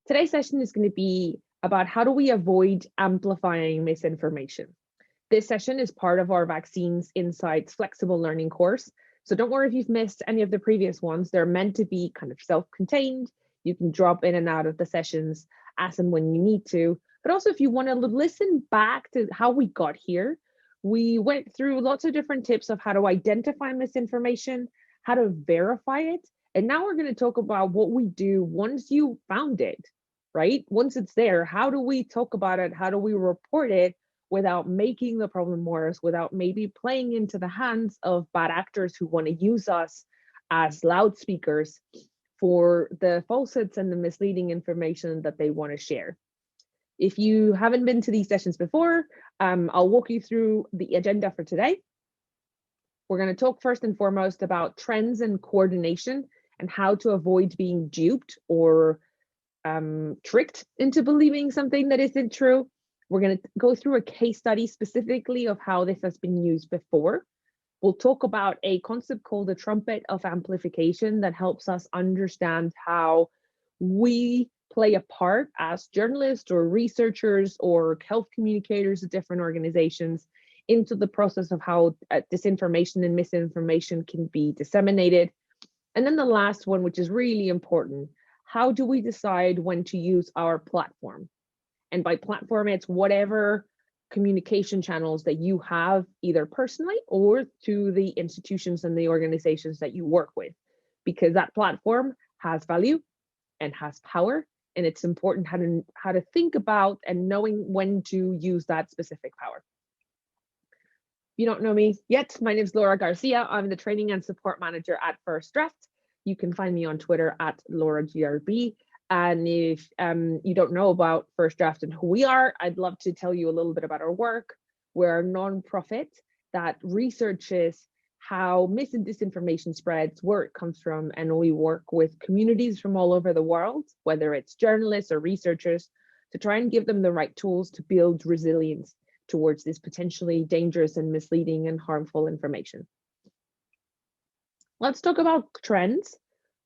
Today's session is going to be about how do we avoid amplifying misinformation. This session is part of our Vaccines Insights Flexible Learning course. So don't worry if you've missed any of the previous ones. They're meant to be kind of self-contained. You can drop in and out of the sessions as and when you need to. But also if you want to listen back to how we got here, we went through lots of different tips of how to identify misinformation, how to verify it. And now we're going to talk about what we do once you found it, right? Once it's there, how do we talk about it? How do we report it without making the problem worse, without maybe playing into the hands of bad actors who want to use us as loudspeakers for the falsehoods and the misleading information that they want to share. If you haven't been to these sessions before, I'll walk you through the agenda for today. We're going to talk first and foremost about trends and coordination and how to avoid being duped or tricked into believing something that isn't true. We're going to go through a case study specifically of how this has been used before. We'll talk about a concept called the Trumpet of amplification that helps us understand how we play a part as journalists or researchers or health communicators at different organizations into the process of how disinformation and misinformation can be disseminated. And then the last one, which is really important, how do we decide when to use our platform? And by platform, it's whatever communication channels that you have, either personally or to the institutions and the organizations that you work with, because that platform has value and has power, and it's important how to think about and knowing when to use that specific power. If you don't know me yet, my name is Laura Garcia. I'm the training and support manager at First Draft. You can find me on Twitter at LauraGRB. And if you don't know about First Draft and who we are, I'd love to tell you a little bit about our work. We're a nonprofit that researches how mis and disinformation spreads, where it comes from, and we work with communities from all over the world, whether it's journalists or researchers, to try and give them the right tools to build resilience towards this potentially dangerous and misleading and harmful information. Let's talk about trends,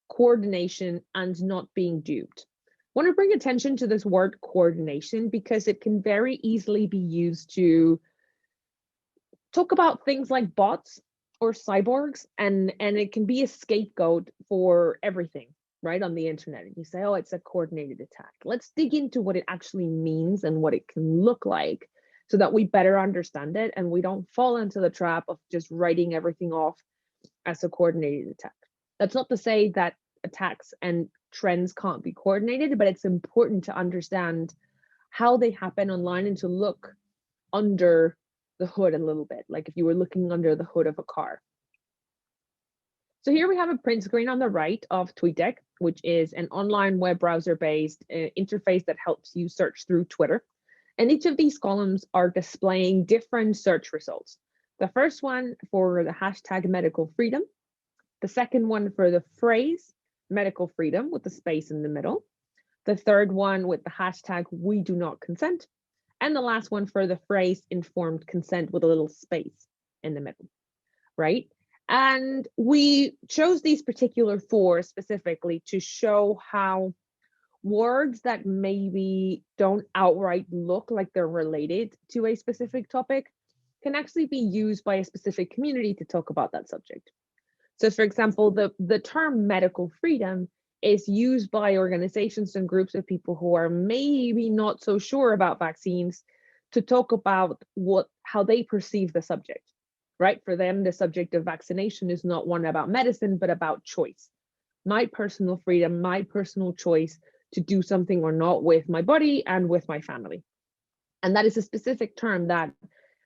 coordination, and not being duped. I want to bring attention to this word coordination because it can very easily be used to talk about things like bots or cyborgs, and it can be a scapegoat for everything, right, on the internet. And you say, oh, it's a coordinated attack. Let's dig into what it actually means and what it can look like so that we better understand it and we don't fall into the trap of just writing everything off as a coordinated attack. That's not to say that attacks and trends can't be coordinated, but it's important to understand how they happen online and to look under the hood a little bit, like if you were looking under the hood of a car. So here we have a print screen on the right of TweetDeck, which is an online web browser-based interface that helps you search through Twitter. And each of these columns are displaying different search results. The first one for the hashtag medical freedom, the second one for the phrase medical freedom with the space in the middle, the third one with the hashtag we do not consent, and the last one for the phrase informed consent with a little space in the middle, right? And we chose these particular four specifically to show how words that maybe don't outright look like they're related to a specific topic can actually be used by a specific community to talk about that subject. So for example, the term medical freedom is used by organizations and groups of people who are maybe not so sure about vaccines to talk about how they perceive the subject, right? For them, the subject of vaccination is not one about medicine, but about choice. My personal freedom, my personal choice to do something or not with my body and with my family. And that is a specific term that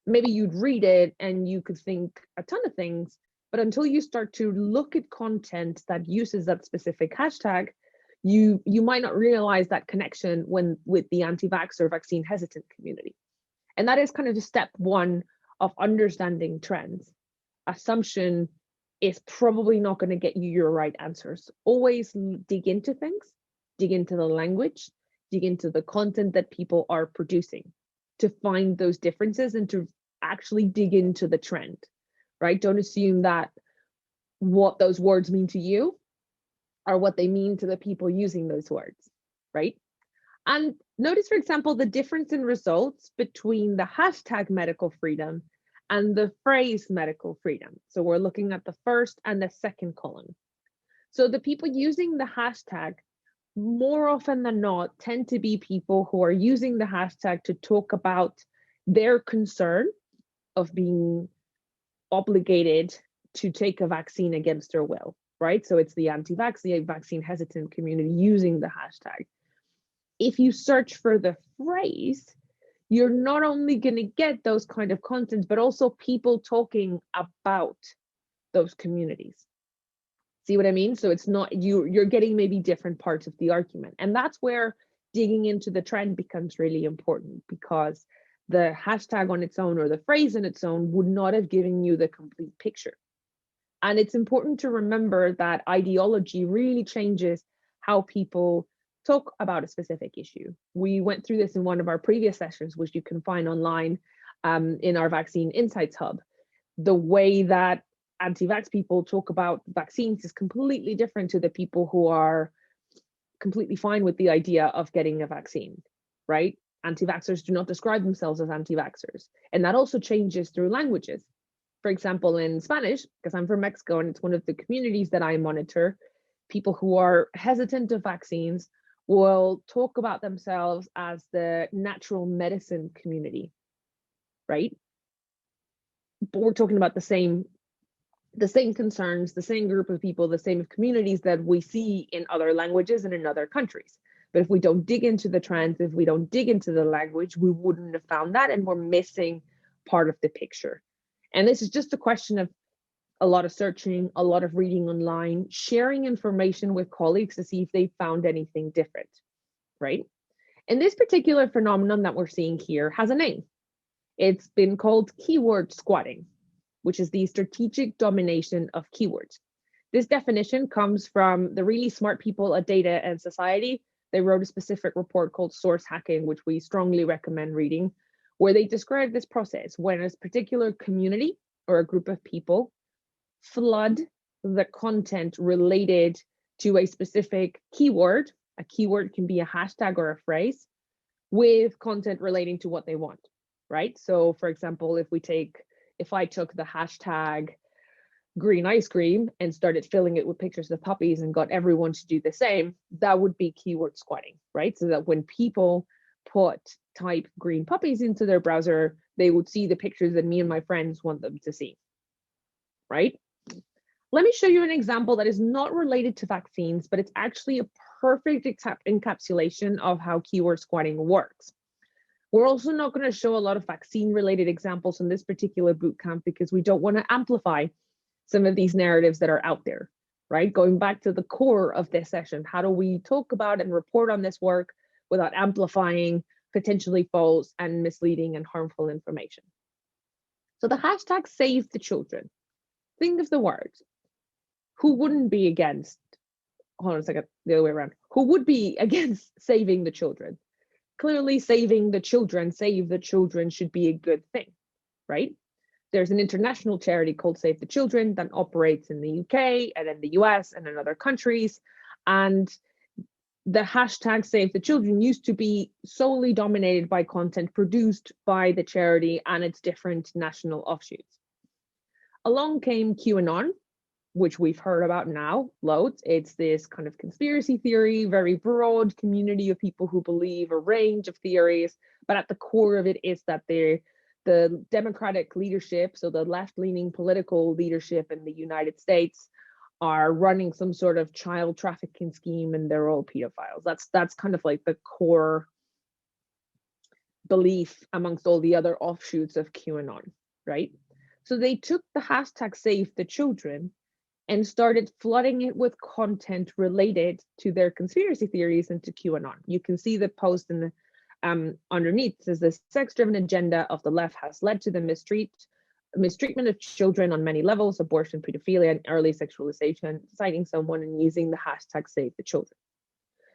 maybe you'd read it and you could think a ton of things, but until you start to look at content that uses that specific hashtag, you might not realize that connection with the anti-vax or vaccine hesitant community. And that is kind of the step one of understanding trends. Assumption is probably not going to get you your right answers. Always dig into things, dig into the language, dig into the content that people are producing to find those differences and to actually dig into the trend, right? Don't assume that what those words mean to you are what they mean to the people using those words, right? And notice, for example, the difference in results between the hashtag medical freedom and the phrase medical freedom. So we're looking at the first and the second column. So the people using the hashtag more often than not tend to be people who are using the hashtag to talk about their concern of being obligated to take a vaccine against their will, right? So it's the anti-vaccine, vaccine hesitant community using the hashtag. If you search for the phrase, you're not only going to get those kind of content, but also people talking about those communities. See what I mean? So it's not you're getting maybe different parts of the argument. And that's where digging into the trend becomes really important, because the hashtag on its own or the phrase on its own would not have given you the complete picture. And it's important to remember that ideology really changes how people talk about a specific issue. We went through this in one of our previous sessions, which you can find online in our Vaccine Insights Hub. The way that anti-vax people talk about vaccines is completely different to the people who are completely fine with the idea of getting a vaccine, right? Anti-vaxxers do not describe themselves as anti-vaxxers. And that also changes through languages. For example, in Spanish, because I'm from Mexico and it's one of the communities that I monitor, people who are hesitant of vaccines will talk about themselves as the natural medicine community, right? But we're talking about the same concerns, the same group of people, the same communities that we see in other languages and in other countries. But if we don't dig into the trends, if we don't dig into the language, we wouldn't have found that, and we're missing part of the picture. And this is just a question of a lot of searching, a lot of reading online, sharing information with colleagues to see if they found anything different, right? And this particular phenomenon that we're seeing here has a name. It's been called keyword squatting, which is the strategic domination of keywords. This definition comes from the really smart people at Data and Society. They wrote a specific report called Source Hacking, which we strongly recommend reading, where they describe this process when a particular community or a group of people flood the content related to a specific keyword. A keyword can be a hashtag or a phrase with content relating to what they want, right? So for example, if I took the hashtag green ice cream and started filling it with pictures of puppies and got everyone to do the same, that would be keyword squatting, right? So that when people type green puppies into their browser, they would see the pictures that me and my friends want them to see, right? Let me show you an example that is not related to vaccines, but it's actually a perfect encapsulation of how keyword squatting works. We're also not going to show a lot of vaccine-related examples in this particular bootcamp because we don't want to amplify some of these narratives that are out there, right? Going back to the core of this session, how do we talk about and report on this work without amplifying potentially false and misleading and harmful information? So the hashtag Save the Children. Think of the words. Who wouldn't be against, hold on a second, the other way around. Who would be against saving the children? Clearly saving the children, save the children should be a good thing, right? There's an international charity called Save the Children that operates in the UK and in the US and in other countries. And the hashtag Save the Children used to be solely dominated by content produced by the charity and its different national offshoots. Along came QAnon, which we've heard about now loads. It's this kind of conspiracy theory, very broad community of people who believe a range of theories, but at the core of it is that the Democratic leadership, so the left-leaning political leadership in the United States, are running some sort of child trafficking scheme and they're all pedophiles. That's kind of like the core belief amongst all the other offshoots of QAnon, right? So they took the hashtag Save the Children and started flooding it with content related to their conspiracy theories and to QAnon. You can see the post in the underneath. It says the sex-driven agenda of the left has led to the mistreatment of children on many levels, abortion, pedophilia, and early sexualization, citing someone and using the hashtag Save the Children.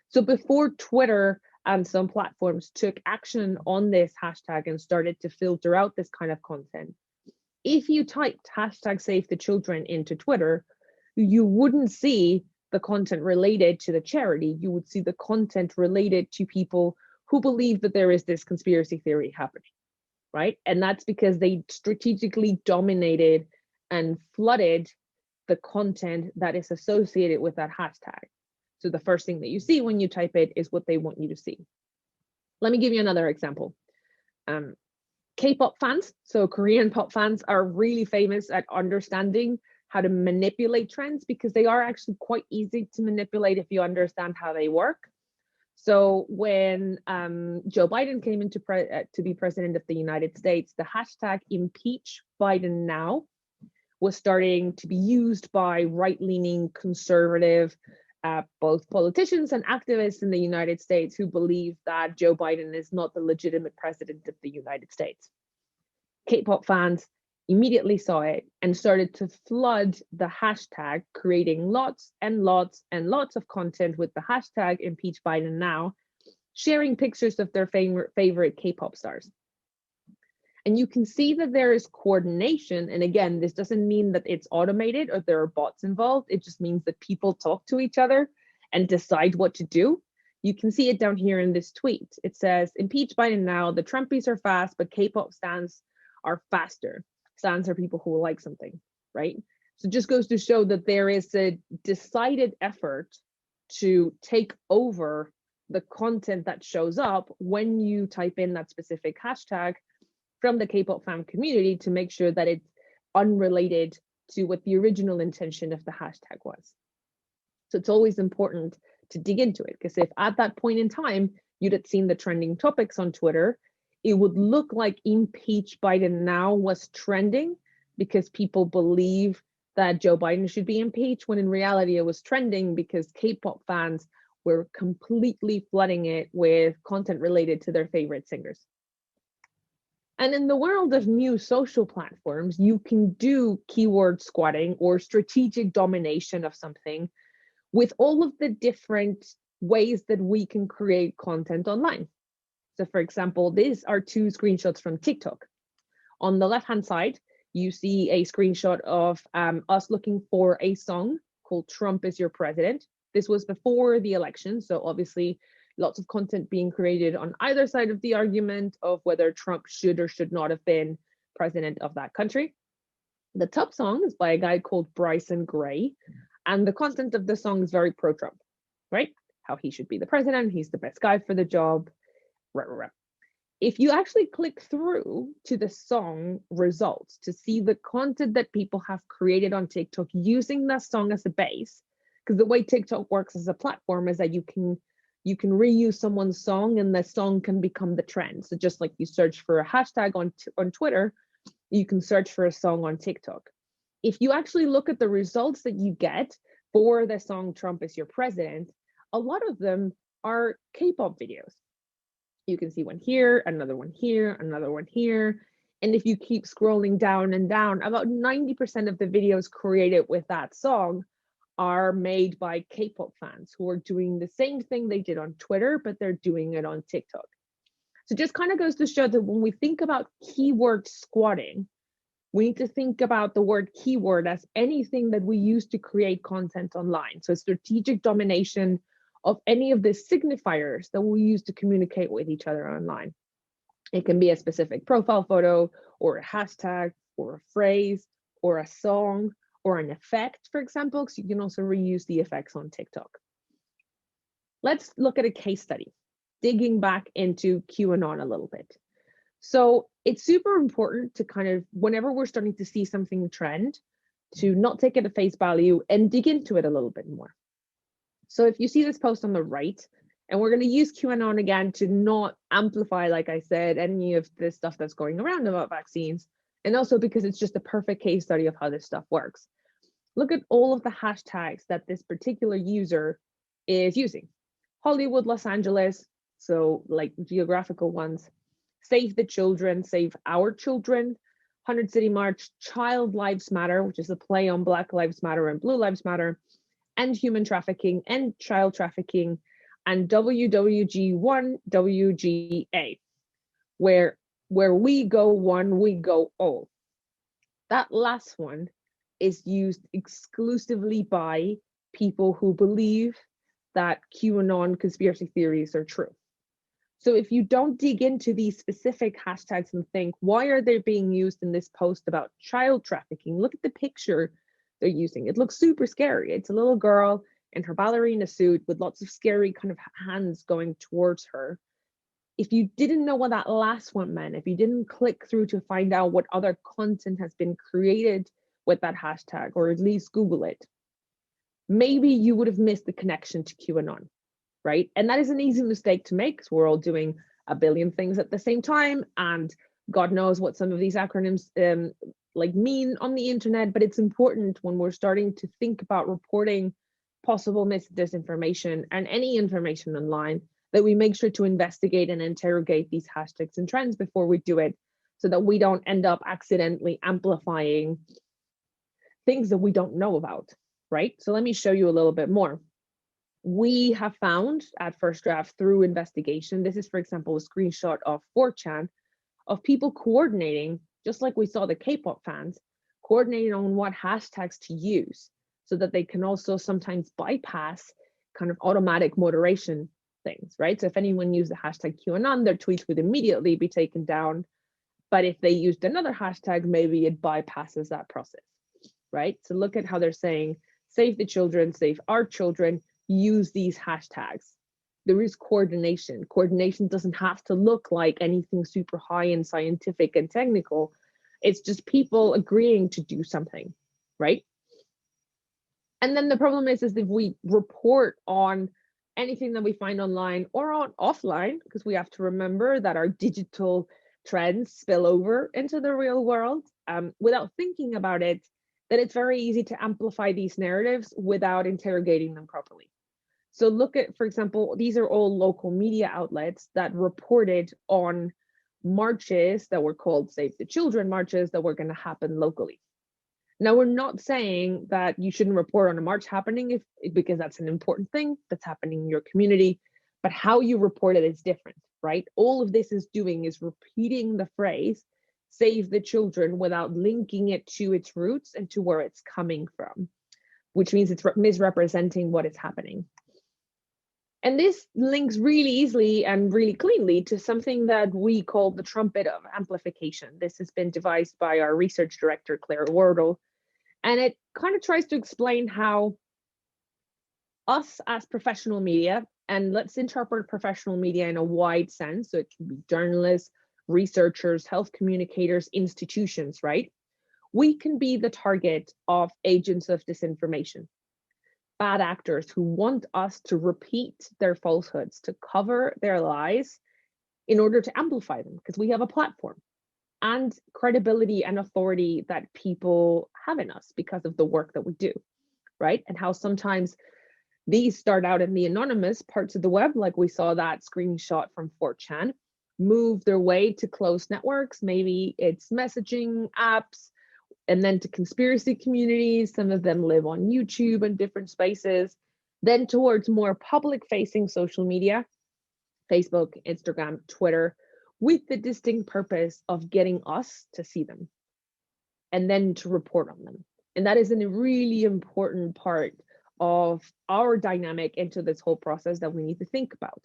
So before Twitter and some platforms took action on this hashtag and started to filter out this kind of content, if you typed hashtag Save the Children into Twitter, you wouldn't see the content related to the charity, you would see the content related to people who believe that there is this conspiracy theory happening, right? And that's because they strategically dominated and flooded the content that is associated with that hashtag. So the first thing that you see when you type it is what they want you to see. Let me give you another example. K-pop fans, so Korean pop fans, are really famous at understanding how to manipulate trends because they are actually quite easy to manipulate if you understand how they work. So when Joe Biden came into to be president of the United States, the hashtag impeach Biden now was starting to be used by right-leaning conservative both politicians and activists in the United States who believe that Joe Biden is not the legitimate president of the United States. K-pop fans immediately saw it and started to flood the hashtag, creating lots and lots and lots of content with the hashtag impeach Biden now, sharing pictures of their favorite K-pop stars. And you can see that there is coordination. And again, this doesn't mean that it's automated or there are bots involved. It just means that people talk to each other and decide what to do. You can see it down here in this tweet. It says, impeach Biden now. The Trumpies are fast, but K-pop stans are faster. Stans are people who like something, right? So it just goes to show that there is a decided effort to take over the content that shows up when you type in that specific hashtag from the K-pop fan community to make sure that it's unrelated to what the original intention of the hashtag was. So it's always important to dig into it, because if at that point in time you'd have seen the trending topics on Twitter, it would look like impeach Biden now was trending because people believe that Joe Biden should be impeached, when in reality it was trending because K-pop fans were completely flooding it with content related to their favorite singers. And in the world of new social platforms, you can do keyword squatting or strategic domination of something with all of the different ways that we can create content online. So for example, these are two screenshots from TikTok. On the left-hand side, you see a screenshot of us looking for a song called Trump is Your President. This was before the election, so obviously lots of content being created on either side of the argument of whether Trump should or should not have been president of that country. The top song is by a guy called Bryson Gray, and the content of the song is very pro-Trump, right? How he should be the president, he's the best guy for the job, right. If you actually click through to the song results to see the content that people have created on TikTok using that song as a base, because the way TikTok works as a platform is that you can reuse someone's song and the song can become the trend. So just like you search for a hashtag on Twitter, you can search for a song on TikTok. If you actually look at the results that you get for the song Trump is Your President, a lot of them are K-pop videos. You can see one here, another one here, another one here. And if you keep scrolling down and down, about 90% of the videos created with that song are made by K-pop fans who are doing the same thing they did on Twitter, but they're doing it on TikTok. So just kind of goes to show that when we think about keyword squatting, we need to think about the word keyword as anything that we use to create content online. So strategic domination of any of the signifiers that we use to communicate with each other online. It can be a specific profile photo or a hashtag or a phrase or a song or an effect, for example, because you can also reuse the effects on TikTok. Let's look at a case study, digging back into QAnon a little bit. So it's super important to kind of, whenever we're starting to see something trend, to not take it at face value and dig into it a little bit more. So if you see this post on the right, and we're going to use QAnon again to not amplify, like I said, any of this stuff that's going around about vaccines, and also because it's just a perfect case study of how this stuff works. Look at all of the hashtags that this particular user is using. Hollywood, Los Angeles, so like geographical ones. Save the children, save our children. 100 City March, Child Lives Matter, which is a play on Black Lives Matter and Blue Lives Matter, and human trafficking and child trafficking, and WWG1, WGA, where we go one, we go all. That last one is used exclusively by people who believe that QAnon conspiracy theories are true. So if you don't dig into these specific hashtags and think, why are they being used in this post about child trafficking? Look at the picture they're using. It looks super scary. It's a little girl in her ballerina suit with lots of scary kind of hands going towards her. If you didn't know what that last one meant, if you didn't click through to find out what other content has been created with that hashtag, or at least Google it, maybe you would have missed the connection to QAnon, right? And that is an easy mistake to make because we're all doing a billion things at the same time, and God knows what some of these acronyms like mean on the internet. But it's important when we're starting to think about reporting possible disinformation and any information online that we make sure to investigate and interrogate these hashtags and trends before we do it, so that we don't end up accidentally amplifying things that we don't know about, right? So let me show you a little bit more. We have found at First Draft through investigation, this is, for example, a screenshot of 4chan, of people coordinating, just like we saw the K-pop fans, coordinating on what hashtags to use so that they can also sometimes bypass kind of automatic moderation things, right? So if anyone used the hashtag QAnon, their tweets would immediately be taken down. But if they used another hashtag, maybe it bypasses that process, right? So look at how they're saying, save the children, save our children, use these hashtags. There is coordination. Coordination doesn't have to look like anything super high and scientific and technical. It's just people agreeing to do something, right? And then the problem is if we report on anything that we find online or on offline, because we have to remember that our digital trends spill over into the real world without thinking about it, then it's very easy to amplify these narratives without interrogating them properly. So look at, for example, these are all local media outlets that reported on marches that were called Save the Children marches that were going to happen locally. Now, we're not saying that you shouldn't report on a march happening because that's an important thing that's happening in your community, but how you report it is different, right? All of this is doing is repeating the phrase, save the children, without linking it to its roots and to where it's coming from, which means it's misrepresenting what is happening. And this links really easily and really cleanly to something that we call the trumpet of amplification. This has been devised by our research director, Claire Wardle, and it kind of tries to explain how us as professional media, and let's interpret professional media in a wide sense, so it can be journalists, researchers, health communicators, institutions, right? We can be the target of agents of disinformation. Bad actors who want us to repeat their falsehoods, to cover their lies in order to amplify them, because we have a platform and credibility and authority that people have in us because of the work that we do, right? And how sometimes these start out in the anonymous parts of the web, like we saw that screenshot from 4chan, move their way to closed networks, maybe it's messaging apps, and then to conspiracy communities. Some of them live on YouTube and different spaces, then towards more public-facing social media, Facebook, Instagram, Twitter, with the distinct purpose of getting us to see them and then to report on them. And that is a really important part of our dynamic into this whole process that we need to think about.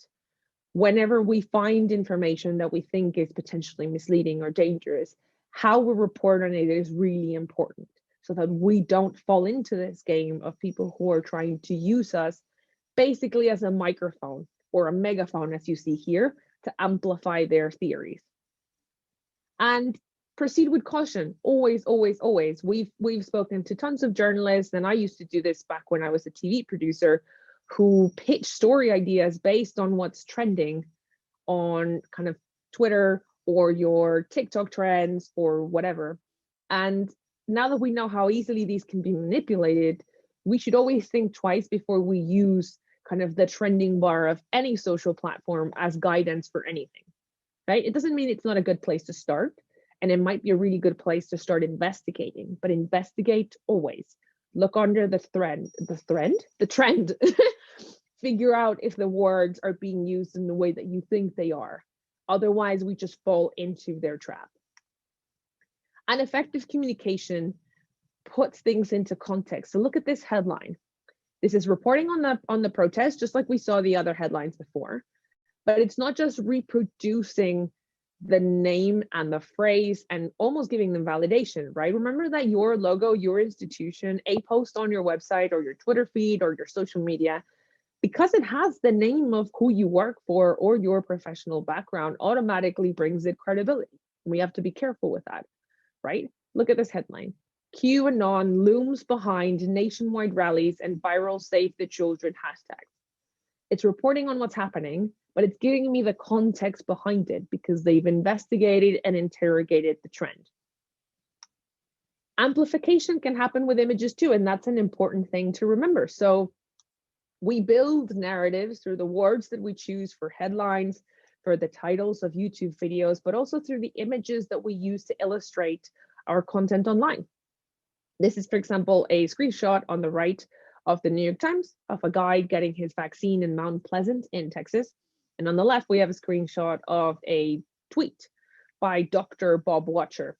Whenever we find information that we think is potentially misleading or dangerous, how we report on it is really important so that we don't fall into this game of people who are trying to use us basically as a microphone or a megaphone, as you see here, to amplify their theories. And proceed with caution, always, always, always. We've spoken to tons of journalists, and I used to do this back when I was a TV producer, who pitch story ideas based on what's trending on kind of Twitter or your TikTok trends or whatever. And now that we know how easily these can be manipulated, we should always think twice before we use kind of the trending bar of any social platform as guidance for anything, right? It doesn't mean it's not a good place to start, and it might be a really good place to start investigating, but investigate always. Look under the trend, figure out if the words are being used in the way that you think they are. Otherwise, we just fall into their trap. And effective communication puts things into context. So look at this headline. This is reporting on the protest, just like we saw the other headlines before, but it's not just reproducing the name and the phrase and almost giving them validation, right? Remember that your logo, your institution, a post on your website or your Twitter feed or your social media, because it has the name of who you work for or your professional background, automatically brings it credibility. We have to be careful with that, right? Look at this headline. QAnon looms behind nationwide rallies and viral Save the Children hashtags. It's reporting on what's happening, but it's giving me the context behind it because they've investigated and interrogated the trend. Amplification can happen with images too, and that's an important thing to remember. So we build narratives through the words that we choose for headlines, for the titles of YouTube videos, but also through the images that we use to illustrate our content online. This is, for example, a screenshot on the right of the New York Times of a guy getting his vaccine in Mount Pleasant in Texas. And on the left, we have a screenshot of a tweet by Dr. Bob Watcher,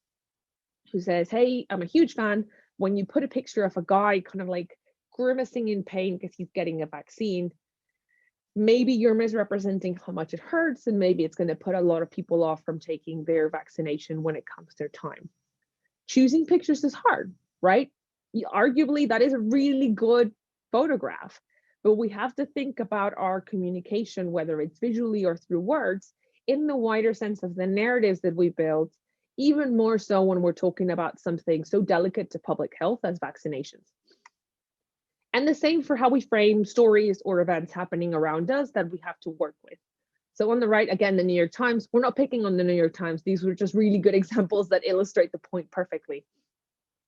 who says, hey, I'm a huge fan. When you put a picture of a guy kind of like grimacing in pain because he's getting a vaccine, maybe you're misrepresenting how much it hurts, and maybe it's going to put a lot of people off from taking their vaccination when it comes their time. Choosing pictures is hard, right? Arguably, that is a really good photograph, but we have to think about our communication, whether it's visually or through words, in the wider sense of the narratives that we build, even more so when we're talking about something so delicate to public health as vaccinations. And the same for how we frame stories or events happening around us that we have to work with. So on the right, again, the New York Times, we're not picking on the New York Times. These were just really good examples that illustrate the point perfectly.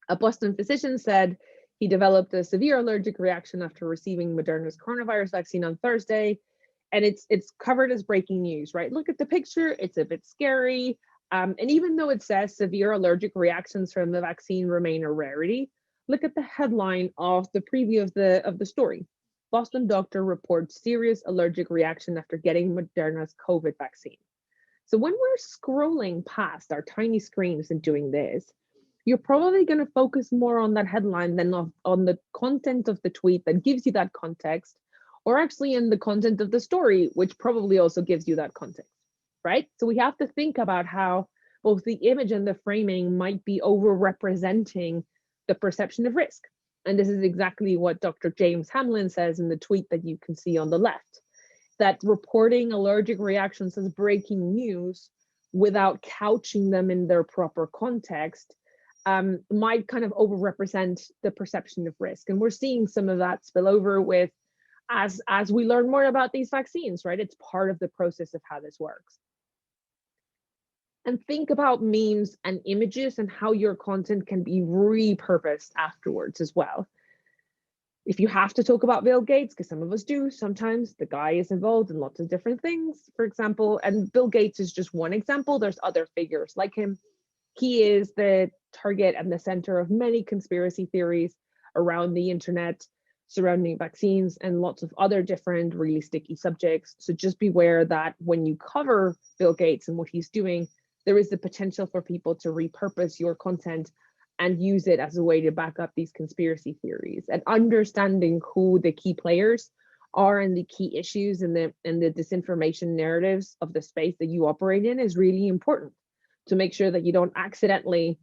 A Boston physician said he developed a severe allergic reaction after receiving Moderna's coronavirus vaccine on Thursday. And it's covered as breaking news, right? Look at the picture, it's a bit scary. And even though it says severe allergic reactions from the vaccine remain a rarity, look at the headline of the preview of the story. Boston doctor reports serious allergic reaction after getting Moderna's COVID vaccine. So when we're scrolling past our tiny screens and doing this, you're probably going to focus more on that headline than on the content of the tweet that gives you that context, or actually in the content of the story, which probably also gives you that context, right? So we have to think about how both the image and the framing might be over-representing the perception of risk. And this is exactly what Dr. James Hamlin says in the tweet that you can see on the left, that reporting allergic reactions as breaking news without couching them in their proper context might kind of overrepresent the perception of risk. And we're seeing some of that spill over with as we learn more about these vaccines, right? It's part of the process of how this works. And think about memes and images and how your content can be repurposed afterwards as well. If you have to talk about Bill Gates, because some of us do, sometimes the guy is involved in lots of different things, for example, and Bill Gates is just one example. There's other figures like him. He is the target and the center of many conspiracy theories around the internet surrounding vaccines and lots of other different really sticky subjects. So just beware that when you cover Bill Gates and what he's doing, there is the potential for people to repurpose your content and use it as a way to back up these conspiracy theories. And understanding who the key players are and the key issues and the disinformation narratives of the space that you operate in is really important to make sure that you don't accidentally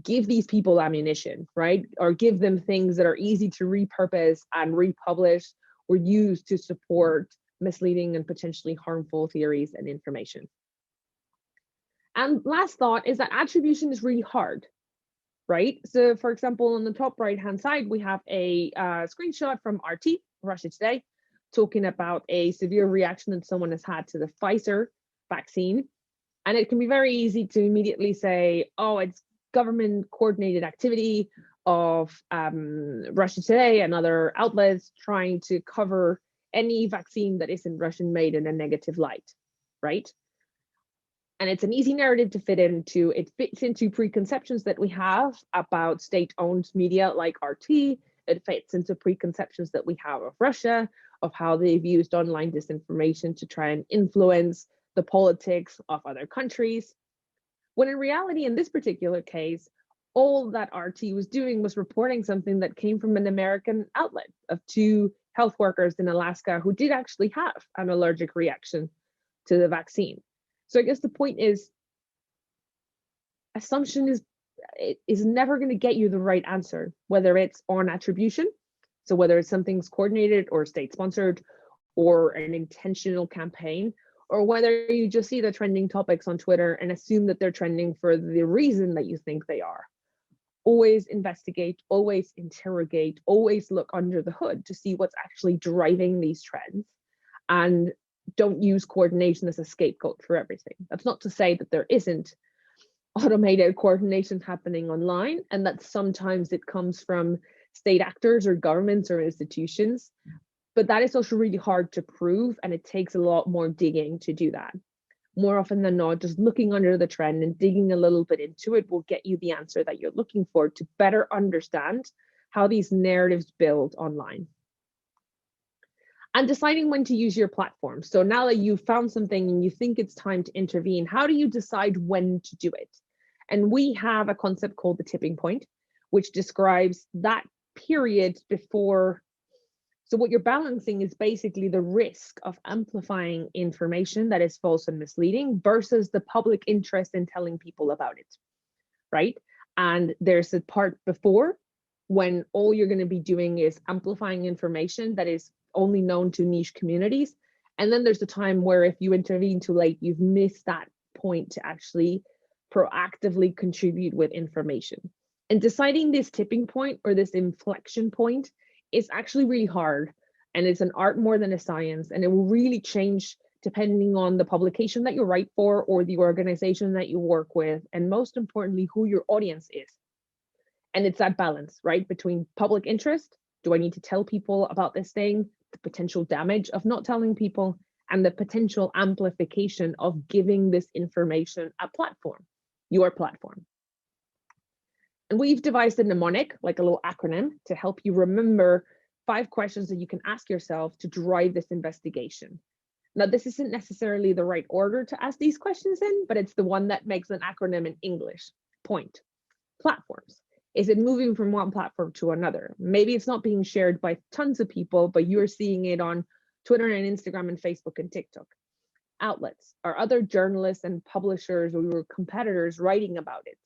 give these people ammunition, right? Or give them things that are easy to repurpose and republish or use to support misleading and potentially harmful theories and information. And last thought is that attribution is really hard, right? So for example, on the top right-hand side, we have a screenshot from RT, Russia Today, talking about a severe reaction that someone has had to the Pfizer vaccine. And it can be very easy to immediately say, oh, it's government coordinated activity of Russia Today and other outlets trying to cover any vaccine that isn't Russian made in a negative light, right? And it's an easy narrative to fit into. It fits into preconceptions that we have about state-owned media like RT. It fits into preconceptions that we have of Russia, of how they've used online disinformation to try and influence the politics of other countries. When in reality, in this particular case, all that RT was doing was reporting something that came from an American outlet of two health workers in Alaska who did actually have an allergic reaction to the vaccine. So I guess the point is, assumption is never going to get you the right answer, whether it's on attribution, so whether it's something's coordinated or state sponsored or an intentional campaign, or whether you just see the trending topics on Twitter and assume that they're trending for the reason that you think they are. Always investigate, always interrogate, always look under the hood to see what's actually driving these trends, and don't use coordination as a scapegoat for everything. That's not to say that there isn't automated coordination happening online, and that sometimes it comes from state actors or governments or institutions, but that is also really hard to prove, and it takes a lot more digging to do that. More often than not, just looking under the trend and digging a little bit into it will get you the answer that you're looking for to better understand how these narratives build online. And deciding when to use your platform. So now that you've found something and you think it's time to intervene, how do you decide when to do it? And we have a concept called the tipping point, which describes that period before. So what you're balancing is basically the risk of amplifying information that is false and misleading versus the public interest in telling people about it, right? And there's a part before when all you're going to be doing is amplifying information that is only known to niche communities. And then there's a time where if you intervene too late, you've missed that point to actually proactively contribute with information. And deciding this tipping point or this inflection point is actually really hard, and it's an art more than a science, and it will really change depending on the publication that you write for or the organization that you work with, and most importantly, who your audience is. And it's that balance, right, between public interest, do I need to tell people about this thing, the potential damage of not telling people, and the potential amplification of giving this information a platform, your platform. And we've devised a mnemonic, like a little acronym, to help you remember 5 questions that you can ask yourself to drive this investigation. Now, this isn't necessarily the right order to ask these questions in, but it's the one that makes an acronym in English. Point. Platforms. Is it moving from one platform to another? Maybe it's not being shared by tons of people, but you're seeing it on Twitter and Instagram and Facebook and TikTok. Outlets. Are other journalists and publishers or your competitors writing about it?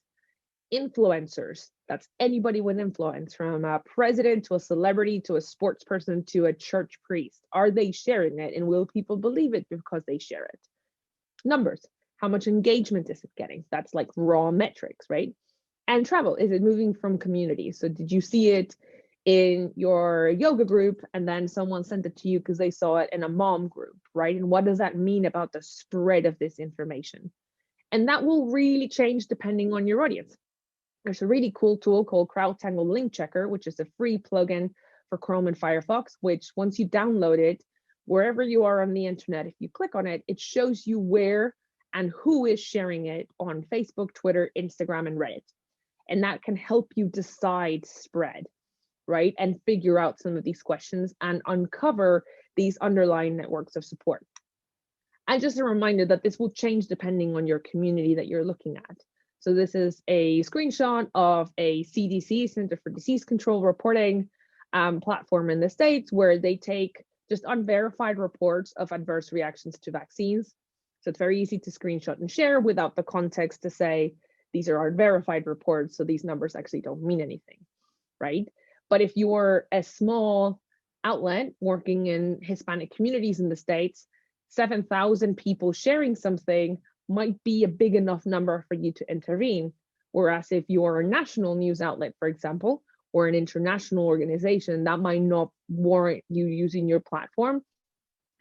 Influencers, that's anybody with influence, from a president to a celebrity to a sports person to a church priest. Are they sharing it, and will people believe it because they share it? Numbers, how much engagement is it getting? That's like raw metrics, right? And travel, is it moving from communities? So did you see it in your yoga group and then someone sent it to you because they saw it in a mom group, right? And what does that mean about the spread of this information? And that will really change depending on your audience. There's a really cool tool called CrowdTangle Link Checker, which is a free plugin for Chrome and Firefox, which once you download it, wherever you are on the internet, if you click on it, it shows you where and who is sharing it on Facebook, Twitter, Instagram, and Reddit. And that can help you decide spread, right? And figure out some of these questions and uncover these underlying networks of support. And just a reminder that this will change depending on your community that you're looking at. So this is a screenshot of a CDC, Center for Disease Control reporting platform in the States, where they take just unverified reports of adverse reactions to vaccines. So it's very easy to screenshot and share without the context to say, these are unverified reports, so these numbers actually don't mean anything, right? But if you're a small outlet working in Hispanic communities in the States, 7,000 people sharing something might be a big enough number for you to intervene. Whereas if you're a national news outlet, for example, or an international organization, that might not warrant you using your platform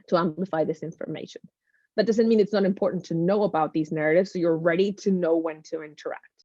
to amplify this information. That doesn't mean it's not important to know about these narratives, so you're ready to know when to interact.